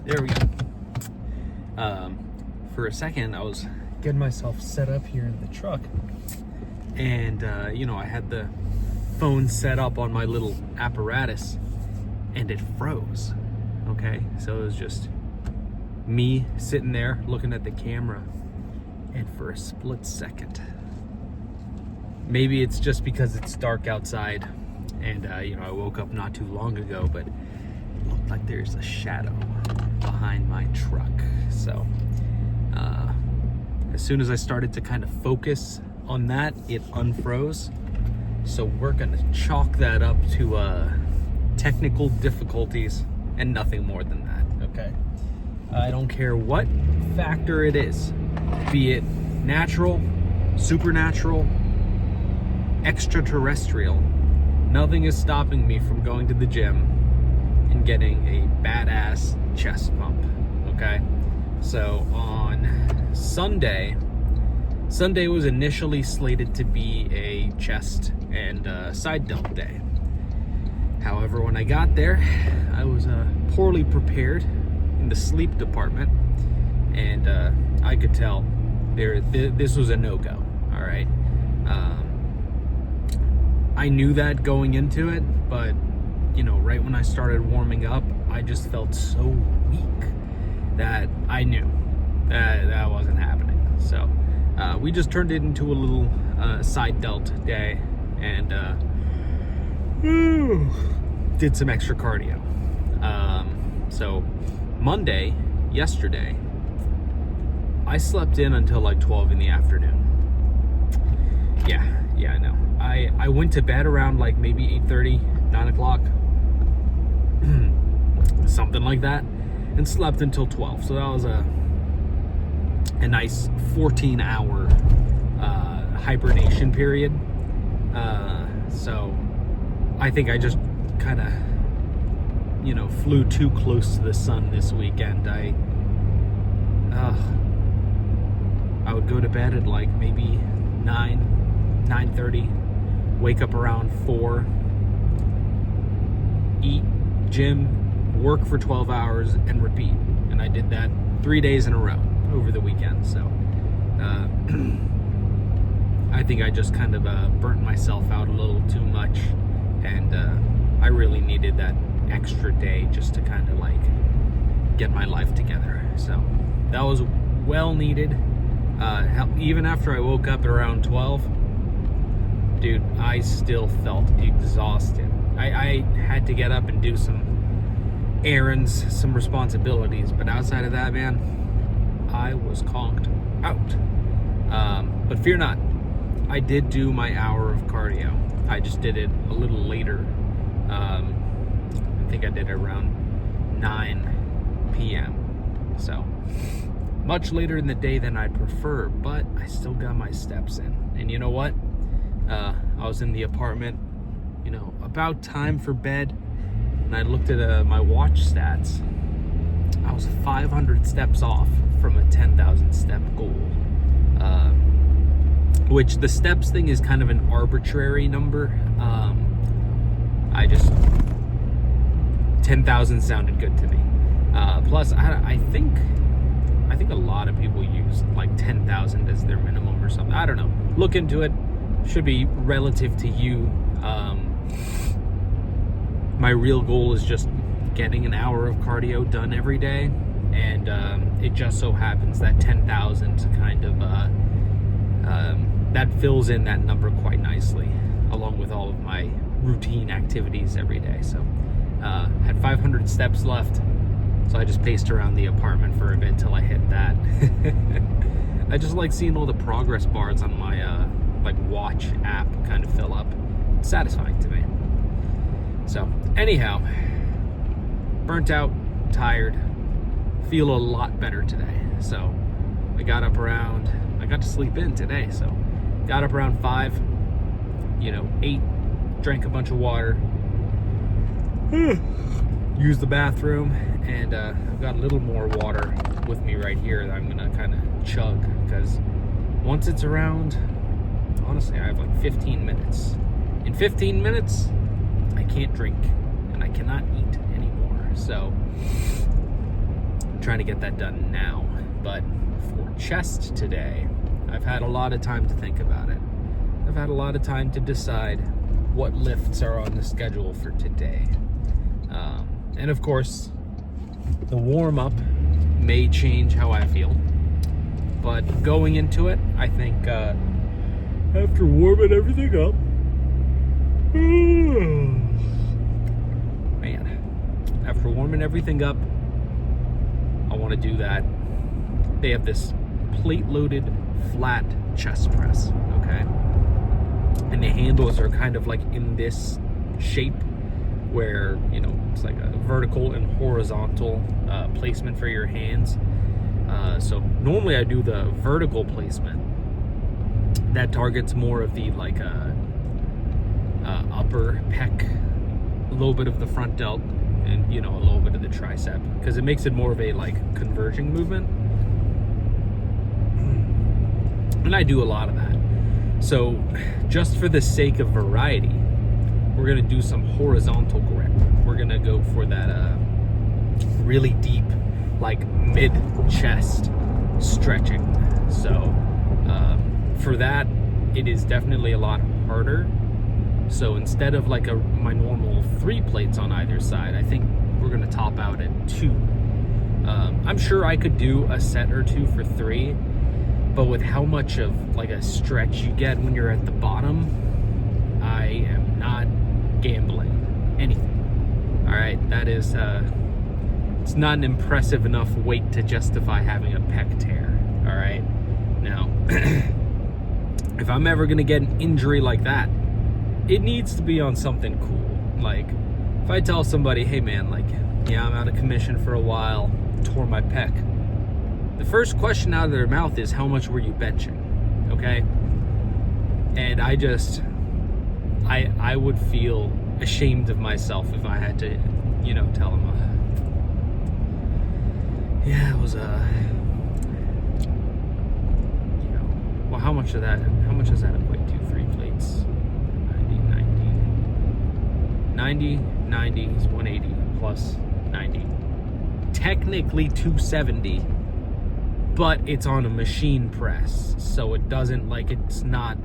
There we go. For a second, I was getting myself set up here in the truck, and I had the phone set up on my little apparatus, and it froze. Okay, so it was just me sitting there looking at the camera, and for a split second, maybe it's just because it's dark outside, and I woke up not too long ago, but it looked like there's a shadow behind my truck. So as soon as I started to kind of focus on that, it unfroze. So we're gonna chalk that up to technical difficulties and nothing more than that. Okay, I don't care what factor it is, be it natural, supernatural, extraterrestrial, nothing is stopping me from going to the gym and getting a badass chest pump. Okay, so on Sunday was initially slated to be a chest and side delt day. However, when I got there, I was poorly prepared in the sleep department, and I could tell this was a no-go. All right, I knew that going into it, but right when I started warming up, I just felt so weak that I knew that wasn't happening. So we just turned it into a little side delt day, and did some extra cardio. So yesterday, I slept in until like 12 in the afternoon. Yeah, I know. I went to bed around like maybe 8:30, 9 o'clock, something like that, and slept until 12. So that was a nice 14-hour hibernation period. So I think I just kind of flew too close to the sun this weekend. I would go to bed at like maybe 9:30, wake up around 4, eat, gym, work for 12 hours, and repeat. And I did that 3 days in a row over the weekend. So I think I just kind of burnt myself out a little too much, and I really needed that extra day just to kind of like get my life together. So that was well needed. Even after I woke up at around 12, dude, I still felt exhausted. I had to get up and do some errands, some responsibilities, but outside of that, man, I was conked out. But fear not, I did do my hour of cardio. I just did it a little later. I think I did it around 9 p.m. So much later in the day than I'd prefer, but I still got my steps in. And you know what? I was in the apartment, about time for bed, and I looked at my watch stats. I was 500 steps off from a 10,000 step goal. Which the steps thing is kind of an arbitrary number. 10,000 sounded good to me. Plus, I think a lot of people use like 10,000 as their minimum or something. I don't know. Look into it. Should be relative to you. My real goal is just getting an hour of cardio done every day, and it just so happens that 10,000 kind of that fills in that number quite nicely, along with all of my routine activities every day. So had 500 steps left, so I just paced around the apartment for a bit till I hit that. I just like seeing all the progress bars on my like watch app kind of fill up. It's satisfying to me. So anyhow, burnt out, tired, feel a lot better today. So I got to sleep in today, so got up around 5, ate, drank a bunch of water, used the bathroom, and I've got a little more water with me right here that I'm gonna kind of chug, because once it's around, honestly, I have like 15 minutes. In 15 minutes, I can't drink and I cannot eat anymore. So trying to get that done now. But for chest today, I've had a lot of time to think about it. I've had a lot of time to decide what lifts are on the schedule for today. And of course, the warm-up may change how I feel. But going into it, I think after warming everything up, after warming everything up, I want to do that. They have this plate-loaded flat chest press, okay? And the handles are kind of like in this shape where, you know, it's like a vertical and horizontal placement for your hands. So normally I do the vertical placement. That targets more of the like upper pec, a little bit of the front delt, and, you know, a little bit of the tricep, because it makes it more of a like converging movement. And I do a lot of that. So just for the sake of variety, we're gonna do some horizontal grip. We're gonna go for that really deep, like mid-chest stretching. So for that, it is definitely a lot harder. So instead of like my normal 3 plates on either side, I think we're gonna top out at 2. I'm sure I could do a set or 2 for 3, but with how much of like a stretch you get when you're at the bottom, I am not gambling anything. All right, that is it's not an impressive enough weight to justify having a pec tear. All right, now if I'm ever gonna get an injury like that, it needs to be on something cool. Like if I tell somebody, hey man, like, yeah, I'm out of commission for a while, tore my pec, the first question out of their mouth is, how much were you benching? Okay? And I would feel ashamed of myself if I had to, you know, tell them, yeah, it was you know, well, how much does that equate to? 3 plates, 90 is 180 plus 90. Technically 270, but it's on a machine press, so it doesn't, like, it's not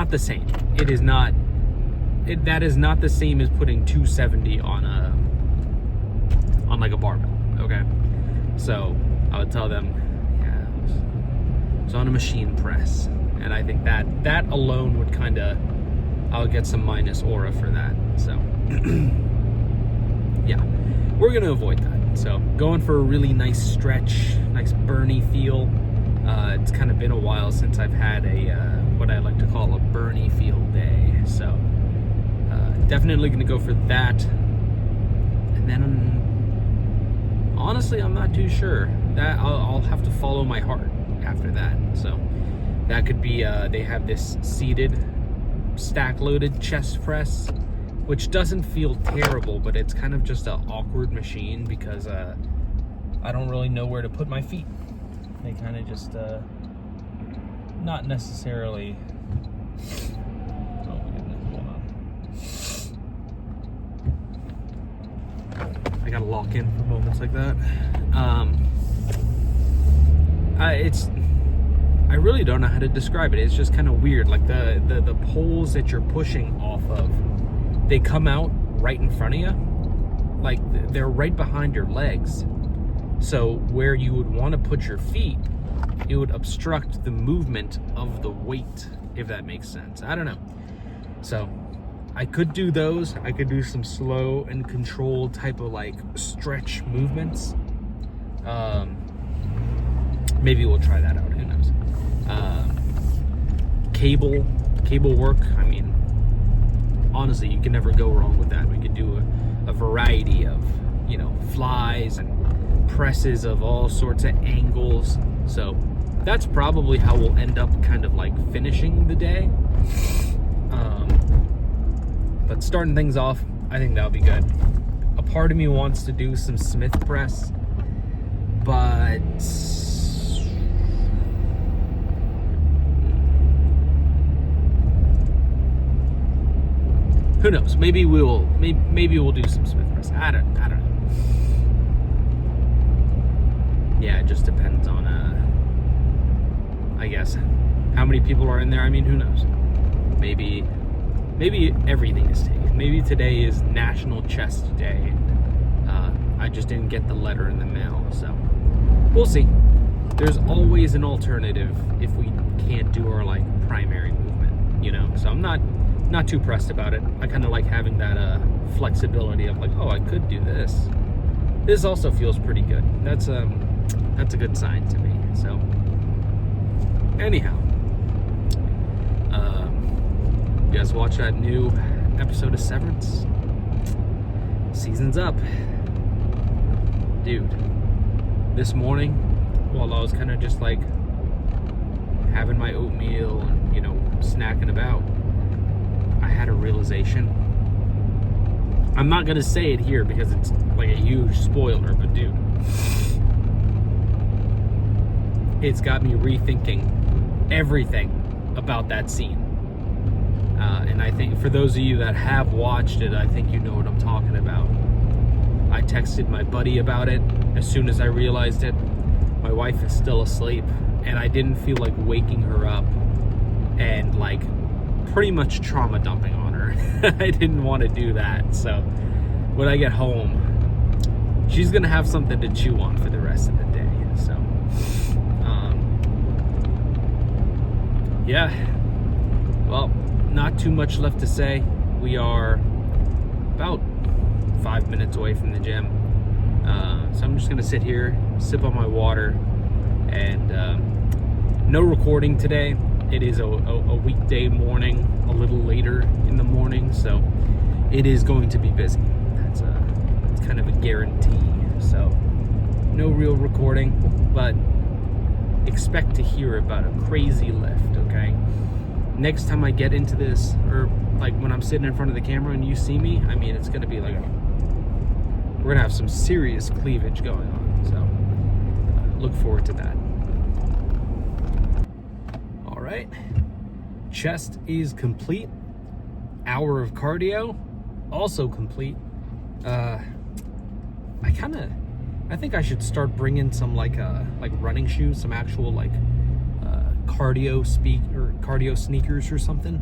the same. It is not, that is not the same as putting 270 on like a barbell, okay? So I would tell them, yeah, it's on a machine press. And I think that alone would kind of, I would get some minus aura for that. So yeah, we're gonna avoid that. So going for a really nice stretch, nice burny feel. It's kind of been a while since I've had a what I like to call a burny feel day. So definitely gonna go for that. And then honestly, I'm not too sure. That I'll have to follow my heart after that. So that could be they have this seated stack loaded chest press, which doesn't feel terrible, but it's kind of just an awkward machine because I don't really know where to put my feet. They kind of just not necessarily. Oh my goodness, hold on. I gotta lock in for moments like that. I really don't know how to describe it. It's just kind of weird. Like the poles that you're pushing off of, they come out right in front of you. Like they're right behind your legs. So where you would want to put your feet, it would obstruct the movement of the weight, if that makes sense. I don't know. So I could do those. I could do some slow and controlled type of like stretch movements. Maybe we'll try that out. Who knows? Cable work. I mean, honestly, you can never go wrong with that. We could do a variety of, you know, flies and presses of all sorts of angles. So that's probably how we'll end up kind of like finishing the day. But starting things off, I think that'll be good. A part of me wants to do some Smith press, but who knows? Maybe we'll do some Smith press. I don't know. just depends on, I guess, how many people are in there. I mean, who knows? Maybe everything is taken. Maybe today is National Chest Day. I just didn't get the letter in the mail, so we'll see. There's always an alternative if we can't do our like primary movement, you know. So I'm not too pressed about it. I kind of like having that flexibility of like, oh, I could do this. This also feels pretty good. That's a good sign to me. So anyhow, you guys watch that new episode of Severance? Season's up. Dude, this morning, while I was kind of just like having my oatmeal and, you know, snacking about, I had a realization. I'm not gonna say it here because it's like a huge spoiler, but dude, it's got me rethinking everything about that scene. And I think for those of you that have watched it, I think you know what I'm talking about. I texted my buddy about it as soon as I realized it. My wife is still asleep, and I didn't feel like waking her up and like pretty much trauma dumping on her. I didn't want to do that. So when I get home, she's gonna have something to chew on for the rest of the day. So yeah, well, not too much left to say. We are about 5 minutes away from the gym, so I'm just gonna sit here, sip on my water, and no recording today. It is a weekday morning, a little later in the morning, so it is going to be busy. That's kind of a guarantee. So no real recording, but expect to hear about a crazy lift. Okay, next time I get into this, or like when I'm sitting in front of the camera and you see me, I mean, it's gonna be like we're gonna have some serious cleavage going on. So look forward to that. All right, chest is complete. Hour of cardio also complete. I think I should start bringing some like running shoes, some actual like cardio sneakers or something.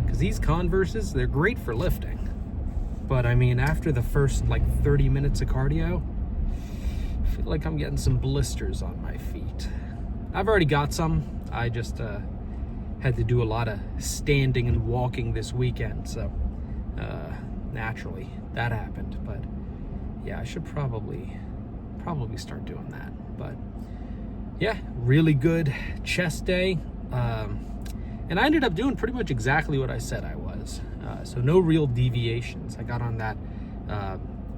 Because these Converses, they're great for lifting. But I mean, after the first like 30 minutes of cardio, I feel like I'm getting some blisters on my feet. I've already got some. I just had to do a lot of standing and walking this weekend, so naturally that happened. But yeah, I should probably start doing that. But yeah, really good chest day. And I ended up doing pretty much exactly what I said I was. So no real deviations. I got on that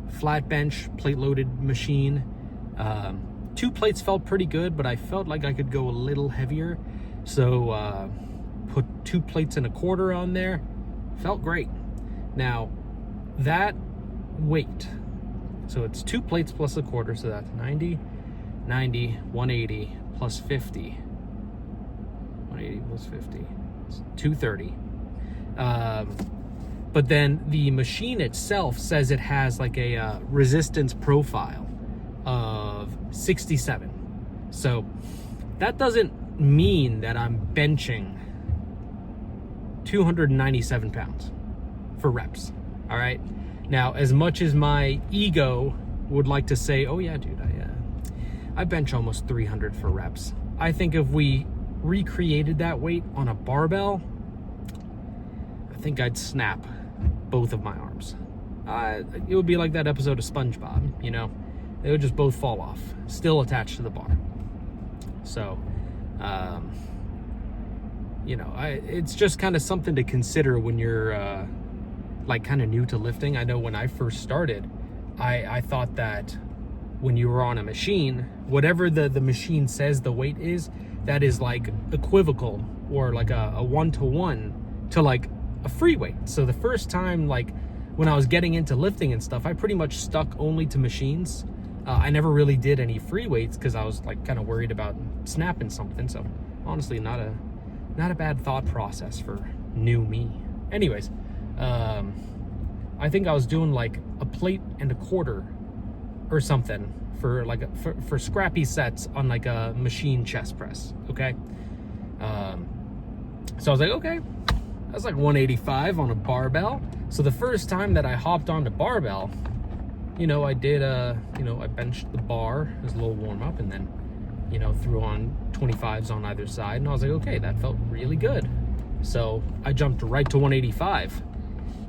flat bench, plate loaded machine. 2 plates felt pretty good, but I felt like I could go a little heavier. So put 2 plates and a quarter on there. Felt great. Now that weight, so it's 2 plates plus a quarter, so that's 90, 180 plus 50. 180 plus 50. It's 230. But then the machine itself says it has like a resistance profile of 67. So that doesn't mean that I'm benching 297 pounds for reps. All right. Now, as much as my ego would like to say, oh yeah, dude, I bench almost 300 for reps. I think if we recreated that weight on a barbell, I think I'd snap both of my arms. It would be like that episode of SpongeBob, you know, they would just both fall off, still attached to the bar. So, you know, it's just kind of something to consider when you're like kind of new to lifting. I know when I first started, I thought that when you were on a machine, whatever the machine says the weight is, that is like equivocal or like a 1-to-1 to like a free weight. So the first time, like when I was getting into lifting and stuff, I pretty much stuck only to machines. I never really did any free weights because I was like kind of worried about snapping something. So honestly, not a bad thought process for new me. Anyways, I think I was doing like a plate and a quarter or something for like for scrappy sets on like a machine chest press. Okay. So I was like, okay, that's like 185 on a barbell. So the first time that I hopped onto barbell, I did I benched the bar as a little warm up, and then threw on 25s on either side, and I was like, okay, that felt really good. So I jumped right to 185,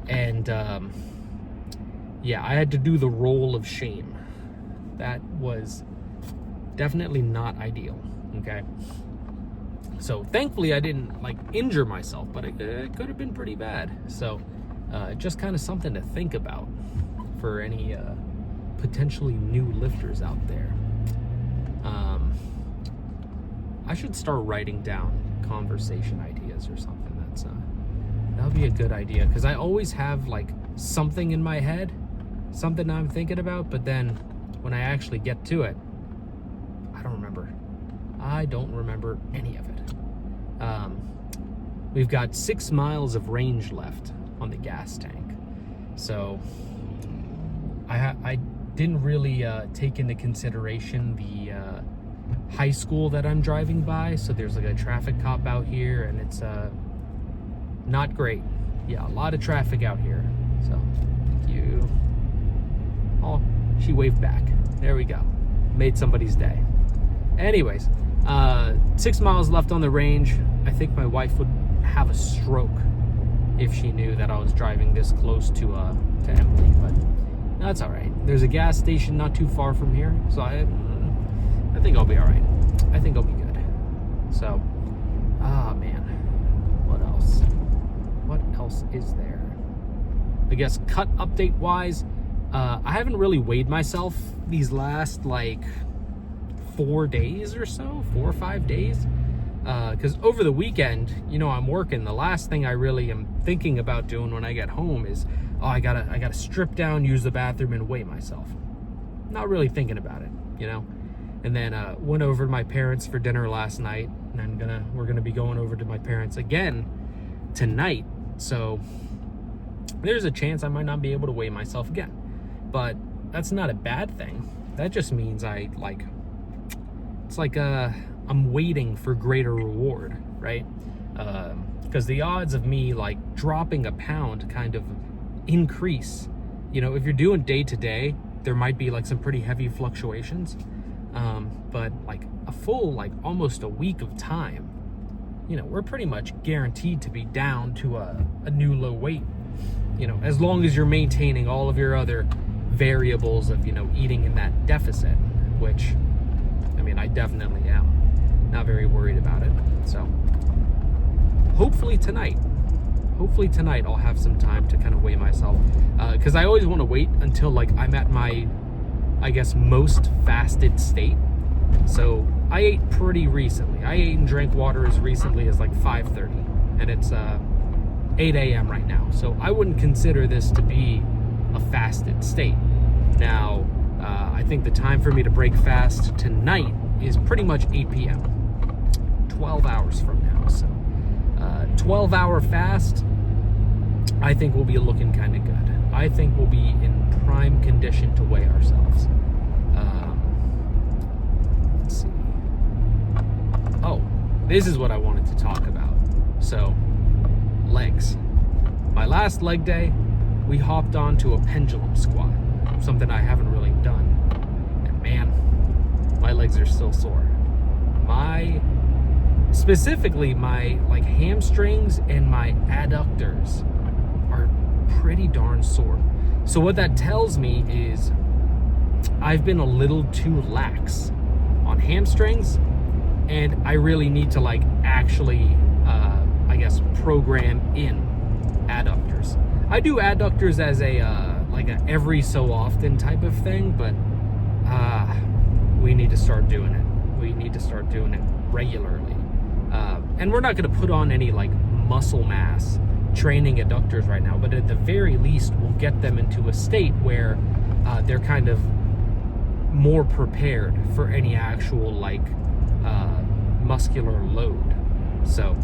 and yeah, I had to do the roll of shame. That was definitely not ideal. Okay. So thankfully I didn't like injure myself, but it could have been pretty bad. So just kind of something to think about for any potentially new lifters out there. I should start writing down conversation ideas or something. That would be a good idea, because I always have like something in my head, something I'm thinking about, but then when I actually get to it, I don't remember any of it. We've got 6 miles of range left on the gas tank, so I didn't really take into consideration the high school that I'm driving by. So there's like a traffic cop out here, and it's not great. Yeah, a lot of traffic out here. So thank you. Oh, she waved back. There we go. Made somebody's day. Anyways, 6 miles left on the range. I think my wife would have a stroke if she knew that I was driving this close to Emily, but that's all right. There's a gas station not too far from here, so I think I'll be all right. I think I'll be good. So, man, what else? What else is there? I guess cut update wise, I haven't really weighed myself these last like 4 days or so, 4 or 5 days. Because over the weekend, I'm working. The last thing I really am thinking about doing when I get home is, I gotta strip down, use the bathroom, and weigh myself. Not really thinking about it, And then went over to my parents for dinner last night, and we're gonna be going over to my parents again tonight. So there's a chance I might not be able to weigh myself again, but that's not a bad thing. That just means it's like I'm waiting for greater reward, right? Because the odds of me like dropping a pound kind of increase. If you're doing day to day, there might be like some pretty heavy fluctuations. But like a full, like almost a week of time, we're pretty much guaranteed to be down to a new low weight, as long as you're maintaining all of your other variables of, eating in that deficit, which, I definitely am. Not very worried about it. So hopefully tonight I'll have some time to kind of weigh myself. Because I always want to wait until like I'm at my, I guess, most fasted state. So I ate pretty recently. I ate and drank water as recently as like 5:30, and it's 8 a.m. right now. So I wouldn't consider this to be a fasted state. Now, I think the time for me to break fast tonight is pretty much 8 p.m. 12 hours from now. So 12-hour fast, I think we'll be looking kind of good. I think we'll be in prime condition to weigh ourselves. Let's see. Oh, this is what I wanted to talk about. So, legs. My last leg day, we hopped onto a pendulum squat, something I haven't really done. And man, my legs are still sore. Specifically my like hamstrings and my adductors are pretty darn sore. So what that tells me is I've been a little too lax on hamstrings, and I really need to like actually I guess program in adductors. I do adductors as a like a every so often type of thing, but we need to start doing it. We need to start doing it regularly. And we're not going to put on any like muscle mass training adductors right now, but at the very least we'll get them into a state where they're kind of more prepared for any actual like muscular load. So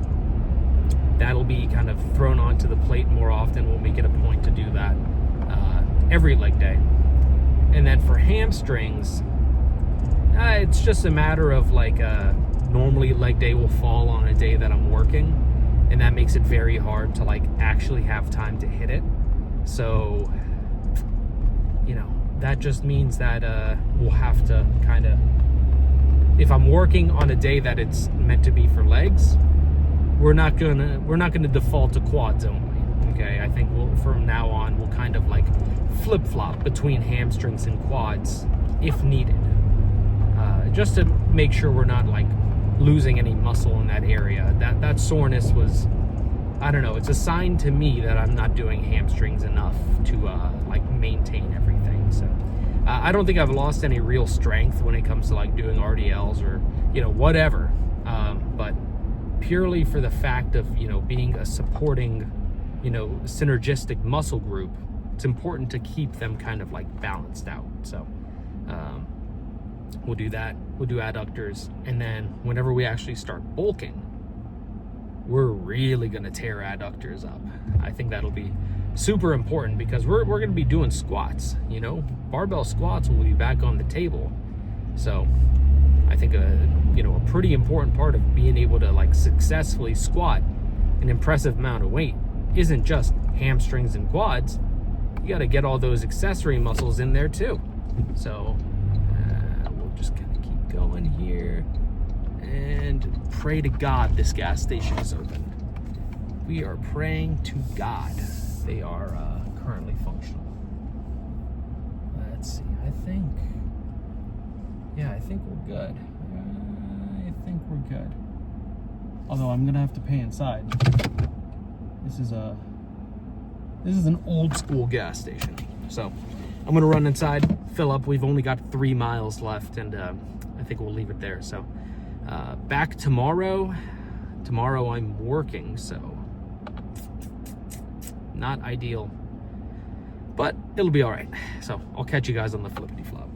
that'll be kind of thrown onto the plate more often. We'll make it a point to do that every leg day. And then for hamstrings, it's just a matter of like, normally leg day will fall on a day that I'm working, and that makes it very hard to like actually have time to hit it. So, you know, that just means that we'll have to kind of, if I'm working on a day that it's meant to be for legs, we're not gonna default to quads only. Okay, I think from now on we'll kind of like flip-flop between hamstrings and quads if needed, just to make sure we're not like losing any muscle in that area. That soreness was, I don't know, it's a sign to me that I'm not doing hamstrings enough to like maintain everything. So I don't think I've lost any real strength when it comes to like doing RDLs or, you know, whatever, but purely for the fact of, you know, being a supporting, you know, synergistic muscle group, it's important to keep them kind of like balanced out. So we'll do that. We'll do adductors, and then whenever we actually start bulking, we're really gonna tear adductors up. I think that'll be super important because we're gonna be doing squats. You know, barbell squats will be back on the table. So I think you know, a pretty important part of being able to like successfully squat an impressive amount of weight isn't just hamstrings and quads. You got to get all those accessory muscles in there too. So we'll just kind of keep going here and pray to God this gas station is open. We are praying to God they are currently functional. Let's see, I think we're good. I think we're good. Although I'm gonna have to pay inside. This is an old school gas station. So I'm gonna run inside, fill up. We've only got 3 miles left, and I think we'll leave it there. So back tomorrow. Tomorrow I'm working, so not ideal, but it'll be all right. So I'll catch you guys on the flippity flop.